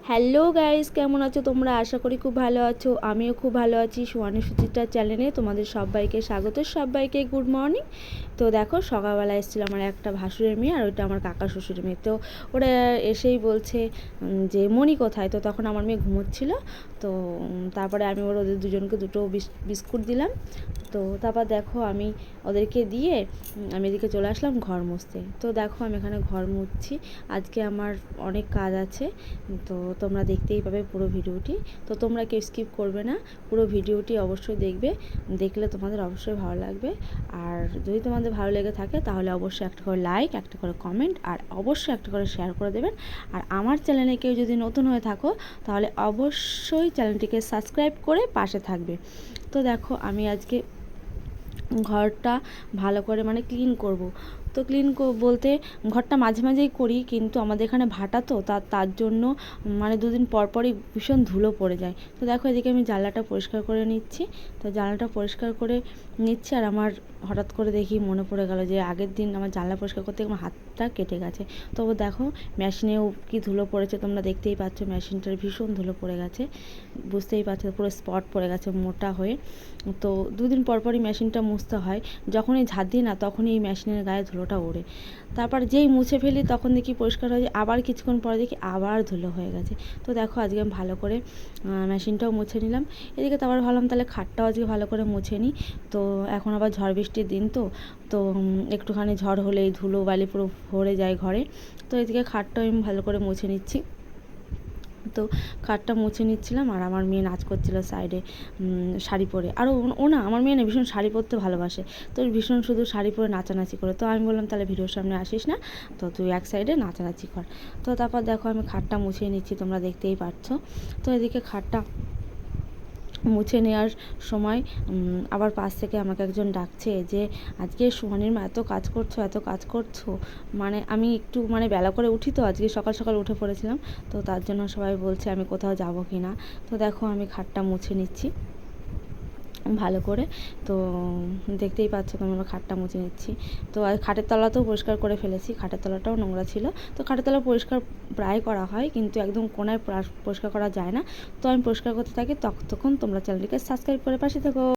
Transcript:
Hello guys, কেমন আছো তোমরা? আশা করি খুব ভালো আছো। আমিও খুব ভালো আছি। সুহানি সুচিত্রা চ্যানেলে তোমাদের সবাইকে স্বাগত, সবাইকে গুড মর্নিং। তো দেখো, সকালবেলা এসেছিলো আমার একটা ভাসুরের মেয়ে, আর ওইটা আমার কাকা শ্বশুরের মেয়ে। তো ওরা এসেই বলছে যে মণি কোথায়। তো তখন আমার মেয়ে ঘুমোচ্ছিলো। তো তারপরে আমি ওদের দুজনকে দুটো বিস্কুট দিলাম। তো তারপর দেখো, আমি ওদেরকে দিয়ে আমি এদিকে চলে আসলাম ঘর মুছতে। তো দেখো, আমি এখানে ঘর মুছছি। আজকে আমার অনেক কাজ আছে, তো তোমরা দেখতেই পাবে পুরো ভিডিওটি। তো তোমরা কেউ স্কিপ করবে না, পুরো ভিডিওটি অবশ্যই দেখবে। দেখলে তোমাদের অবশ্যই ভালো লাগবে। আর যদি তোমাদের ভালো লেগে থাকে তাহলে অবশ্যই একটা করে লাইক, একটা করে কমেন্ট, আর অবশ্যই একটা করে শেয়ার করে দেবেন। আর আমার চ্যানেলে কেউ যদি নতুন হয়ে থাকো তাহলে অবশ্যই চ্যানেলটিকে সাবস্ক্রাইব করে পাশে থাকবে। তো দেখো, আমি আজকে ঘরটা ভালো করে ক্লিন করব। তো বলতে ঘরটা মাঝে মাঝেই করি, কিন্তু আমাদের এখানে ভাটা তো তার জন্য দুদিন পর পরই ভীষণ ধুলো পড়ে যায়। তো দেখো, এদিকে আমি জানলাটা পরিষ্কার করে নিচ্ছি। তো জানলাটা পরিষ্কার করে নিচ্ছি, আর আমার হঠাৎ করে দেখি মনে পড়ে গেল যে আগের দিন আমার জানলা পরিষ্কার করতে আমার হাতটা কেটে গেছে। তো দেখো, মেশিনেও কি ধুলো পড়েছে, তোমরা দেখতেই পাচ্ছ। মেশিনটার ভীষণ ধুলো পড়ে গেছে, বুঝতেই পারছো, পুরো স্পট পড়ে গেছে মোটা হয়ে। তো দুদিন পর পরই মেশিনটা মুছতে হয়। যখনই ঝাঁট দিই না, তখনই এই মেশিনের গায়ে ধুলোটা ওড়ে। তারপর যেই মুছে ফেলি তখন দেখি পরিষ্কার হয়ে যায়, আবার কিছুক্ষণ পরে দেখি আবার ধুলো হয়ে গেছে। তো দেখো, আজকে আমি ভালো করে মেশিনটাও মুছে নিলাম। এদিকে তো আবার ভাবলাম তাহলে খাটটাও আজকে ভালো করে মুছে নিই। তো এখন আবার ঝড় বৃষ্টির দিন, তো একটুখানি ঝড় হলেই ধুলো বালি পুরো ভরে যায় ঘরে। তো এদিকে খাটটাও আমি ভালো করে মুছে নিচ্ছি। তো খাটটা মুছে নিচ্ছিলাম, আর আমার মেয়ে নাচ করছিল সাইডে শাড়ি পরে। আর ও না, আমার মেয়ে না ভীষণ শাড়ি পরতে ভালোবাসে। তো ভীষণ শুধু শাড়ি পরে নাচানাচি করে। তো আমি বললাম তাহলে ভিডিওর সামনে আসিস না, তো তুই এক সাইডে নাচানাচি কর। তো তারপর দেখো, আমি খাটটা মুছিয়ে নিচ্ছি, তোমরা দেখতেই পাচ্ছ। তো এদিকে খাটটা মুছে নেওয়ার সময় আবার পাশ থেকে আমাকে একজন ডাকছে যে আজকে সুহানির মা এত কাজ করছো। আমি একটু বেলা করে উঠি, তো আজকে সকাল সকাল উঠে পড়েছিলাম। তো তার জন্য সবাই বলছে আমি কোথাও যাব কি না। তো দেখো, আমি খাটটা মুছে নিচ্ছি ভালো করে। তো দেখতেই পাচ্ছ তোমরা, খাটটা মুছে নিচ্ছি। তো খাটের তলাতেও পরিষ্কার করে ফেলেছি, খাটের তলাটাও নোংরা ছিল। তো খাটের তলা পরিষ্কার প্রায় করা হয়, কিন্তু একদম কোনায় পরিষ্কার করা যায় না। তো আমি পরিষ্কার করতে থাকি, তখন তোমরা চ্যানেলটিকে সাবস্ক্রাইব করে পাশে থেকো।